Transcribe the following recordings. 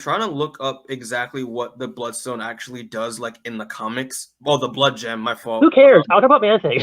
Trying to look up exactly what the Bloodstone actually does, like in the comics. Well, the Blood Gem, my fault. Who cares? I'll talk about Man-Thing.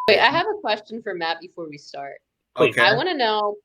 Wait, I have a question for Matt before we start. Okay. I want to know,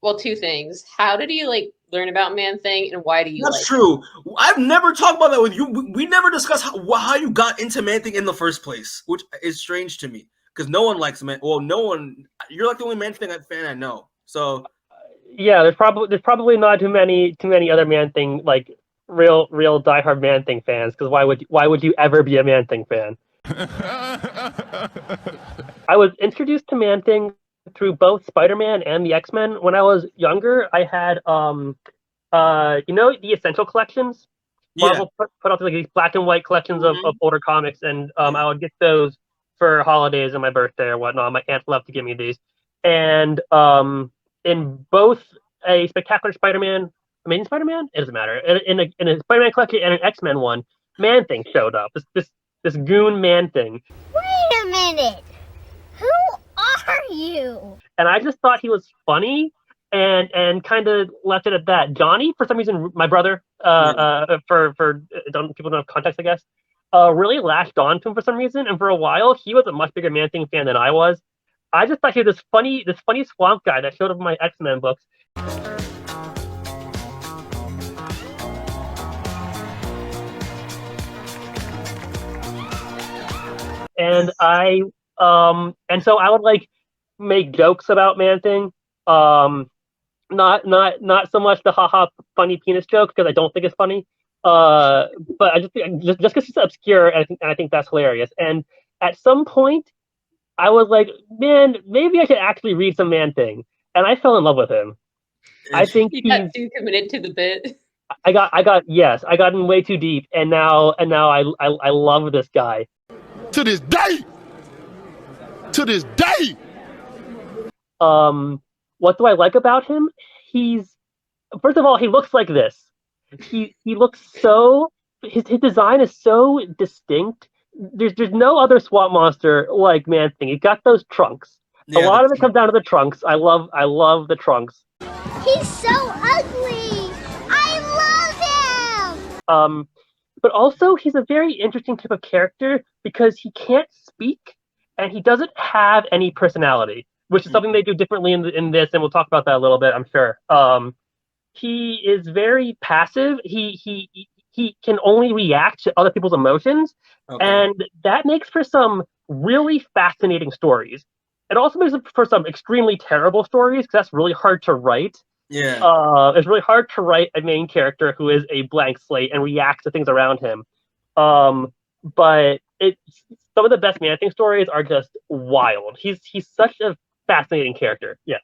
well, two things. How did you learn about Man-Thing, and why do you That's true. I've never talked about that with you. We never discussed how you got into Man-Thing in the first place, which is strange to me because no one likes Man. Well, no one. You're like the only Man-Thing fan I know. So yeah, there's probably not too many other Man-Thing real diehard Man-Thing fans, because why would you ever be a Man-Thing fan? I was introduced to Man-Thing through both Spider-Man and the X-Men. When I was younger, I had the Essential collections. Marvel put out these black and white collections of older comics, and I would get those for holidays and my birthday or whatnot. My aunt loved to give me these. And in both a Spectacular Spider-Man, Amazing Spider-Man, it doesn't matter. In a Spider-Man collection and an X-Men one, Man-Thing showed up. This goon Man-Thing. Wait a minute. Who are you? And I just thought he was funny, and kind of left it at that. Johnny, for some reason, my brother, for people don't have context, I guess, really latched on to him for some reason. And for a while, he was a much bigger Man-Thing fan than I was. I just thought he was this funny swamp guy that showed up in my X-Men books. And so I would make jokes about Man-Thing. Not so much the haha funny penis joke, because I don't think it's funny. But I just because it's obscure, and I think that's hilarious. And at some point, I was like, man, maybe I should actually read some Man-Thing, and I fell in love with him. I think you got too committed to the bit. I got in way too deep, and now I love this guy. To this day. What do I like about him? First of all, he looks like this. He looks so, his design is so distinct. There's no other swamp monster like Man-Thing. He got those trunks. Yeah, a lot of it comes down to the trunks. I love the trunks. He's so ugly. I love him. But also he's a very interesting type of character because he can't speak and he doesn't have any personality, which is something they do differently in this, and we'll talk about that a little bit, I'm sure. He is very passive. He can only react to other people's emotions, and that makes for some really fascinating stories. It also makes for some extremely terrible stories, because that's really hard to write. Yeah. It's really hard to write a main character who is a blank slate and reacts to things around him. But some of the best Man-Thing stories are just wild. He's such a fascinating character. Yeah.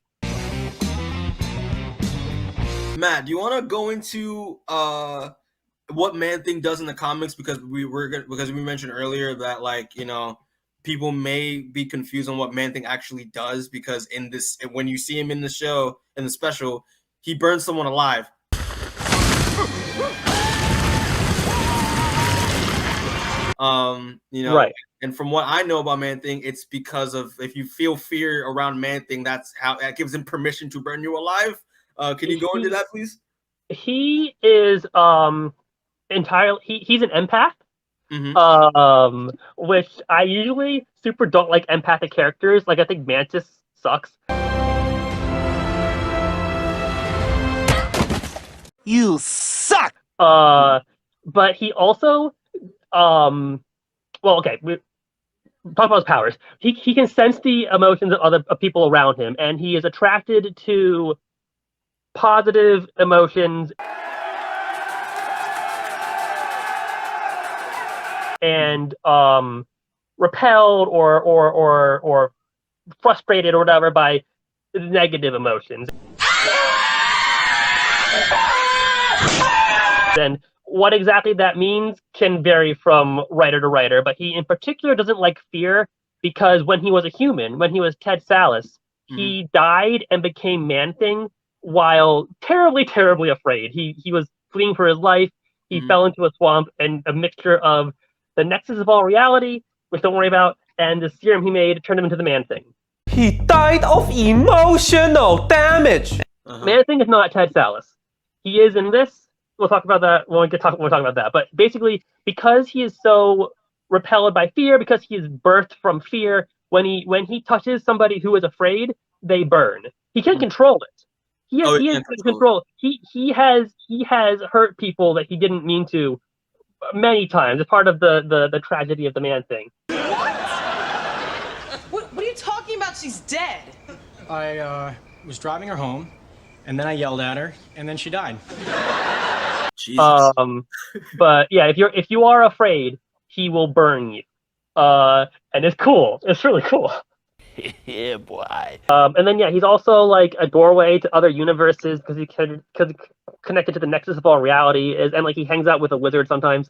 Matt, do you want to go into what Man-Thing does in the comics, because we mentioned earlier that people may be confused on what Man-Thing actually does, because when you see him in the show, in the special, he burns someone alive. Right. And from what I know about Man-Thing, it's because of, if you feel fear around Man-Thing, that gives him permission to burn you alive. Can you go into that, please? He is entirely he's an empath. Mm-hmm. Which I usually super don't like empathic characters. I think Mantis sucks. You suck. But he also we talk about his powers. He can sense the emotions of people around him, and he is attracted to positive emotions and repelled or frustrated or whatever by negative emotions. And what exactly that means can vary from writer to writer, but he in particular doesn't like fear, because when he was a human, when he was Ted Sallis, he died and became Man-Thing while terribly, terribly afraid. He was fleeing for his life. He fell into a swamp, and a mixture of the nexus of all reality, which don't worry about, and the serum he made turned him into the Man-Thing. He died of emotional damage. Man-Thing is not Ted Sallis. He is in this. We'll talk about that when we'll talk about that. But basically, because he is so repelled by fear, because he is birthed from fear, when he touches somebody who is afraid, they burn. He can't control it. He is in control. He has hurt people that he didn't mean to many times. It's part of the tragedy of the Man-Thing. What are you talking about? She's dead. I was driving her home, and then I yelled at her, and then she died. Jesus. But yeah, if you are afraid, he will burn you. And it's cool. It's really cool. Yeah, boy. And then yeah, he's also like a doorway to other universes because he's connected to the nexus of all reality. And like he hangs out with a wizard sometimes.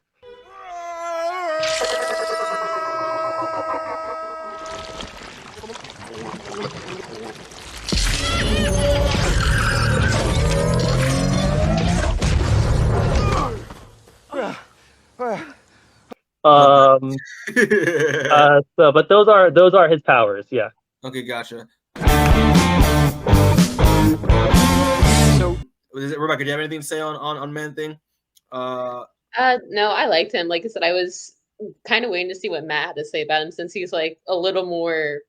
But those are his powers, yeah. Okay, gotcha. So, Rebecca, do you have anything to say on Man-Thing? No, I liked him. Like I said, I was kind of waiting to see what Matt had to say about him, since he's like a little more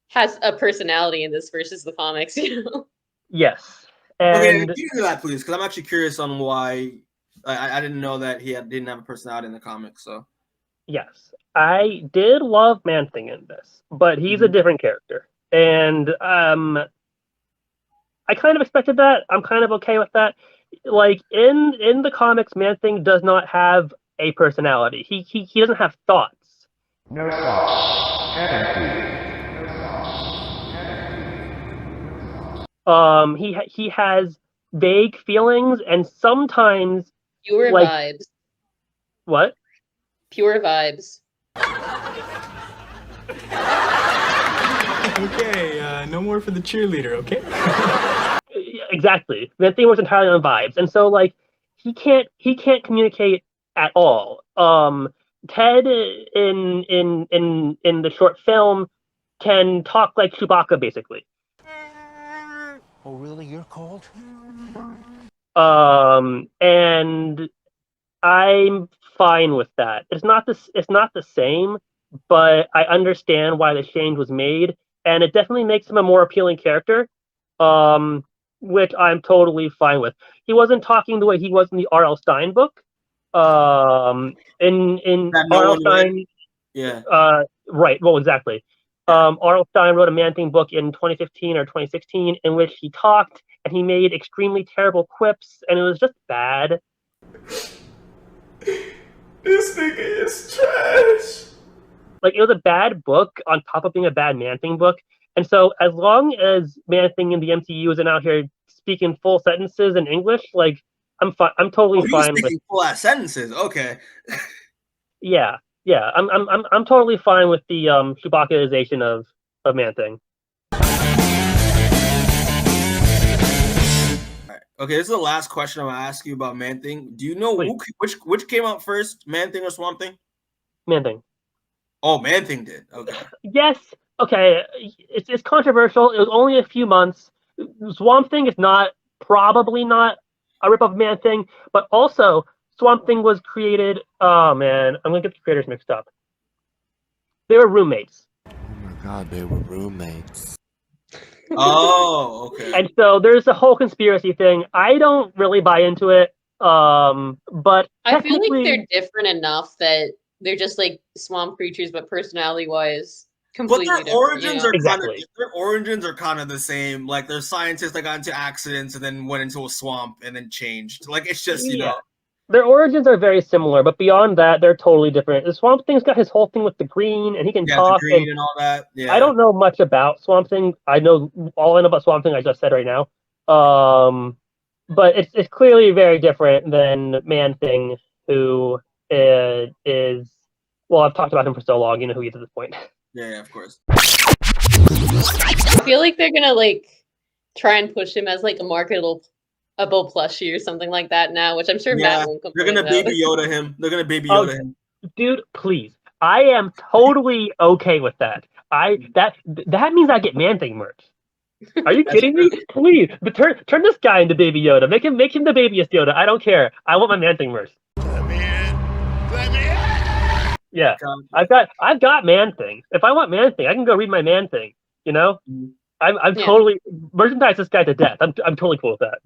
has a personality in this versus the comics, you know? Yes. Okay, And can you do that, please? Because I'm actually curious on why. I didn't know that he didn't have a personality in the comics. So yes, I did love Man-Thing in this, but he's a different character, and I kind of expected that. I'm kind of okay with that. Like in the comics, Man-Thing does not have a personality. He doesn't have thoughts. No thoughts. He has vague feelings, and sometimes Pure like, vibes. What? Pure vibes. Okay, no more for the cheerleader, okay? Exactly. Man-Thing works entirely on vibes, and so like he can't communicate at all. Ted in the short film can talk like Chewbacca, basically. Oh, really? You're cold? And I'm fine with that. It's not the same, but I understand why the change was made, and it definitely makes him a more appealing character. Which I'm totally fine with. He wasn't talking the way he was in the R.L. Stine book. In R.L. Stine, yeah. Right. Well, exactly. R.L. Stine wrote a Man-Thing book in 2015 or 2016 in which he talked and he made extremely terrible quips, and it was just bad. This nigga is trash. Like, it was a bad book on top of being a bad Man-Thing book. And so as long as Man-Thing in the MCU isn't out here speaking full sentences in English, like, I'm fine. I'm totally fine with full ass sentences. Okay. Yeah. I'm totally fine with the Chewbaccaization of Man-Thing. Right. Okay, this is the last question I'm gonna ask you about Man-Thing. Do you know which came out first, Man-Thing or Swamp Thing? Man-Thing. Oh, Man-Thing did. Okay. Yes. Okay. It's controversial. It was only a few months. Swamp Thing is probably not a rip of Man-Thing, but also Swamp Thing was created. Oh man, I'm gonna get the creators mixed up. They were roommates. Oh my god, they were roommates. Oh, okay. And so there's a whole conspiracy thing. I don't really buy into it. But I feel like they're different enough that they're just like swamp creatures, but personality-wise, completely different. But their origins are their origins are kind of the same. Like they're scientists that got into accidents and then went into a swamp and then changed. Like it's just you know. Their origins are very similar, but beyond that, they're totally different. The Swamp Thing's got his whole thing with the green, and he can talk. The green and all that. Yeah. I don't know much about Swamp Thing. All I know about Swamp Thing I just said right now. But it's clearly very different than Man-Thing, who is well, I've talked about him for so long, you know who he is at this point. Yeah, of course. I feel like they're gonna like try and push him as like a marketable plushie or something like that now, which I'm sure Matt won't complain. They're gonna Baby Yoda him. They're gonna Baby Yoda him. Dude, please. I am totally okay with that. that means I get Man Thing merch. Are you kidding me? Please, but turn this guy into Baby Yoda. Make him the babyest Yoda. I don't care. I want my Man Thing merch. Let me in. Let me in. Yeah, I've got Man Thing. If I want Man Thing, I can go read my Man Thing. You know, I'm totally merchandise this guy to death. I'm totally cool with that.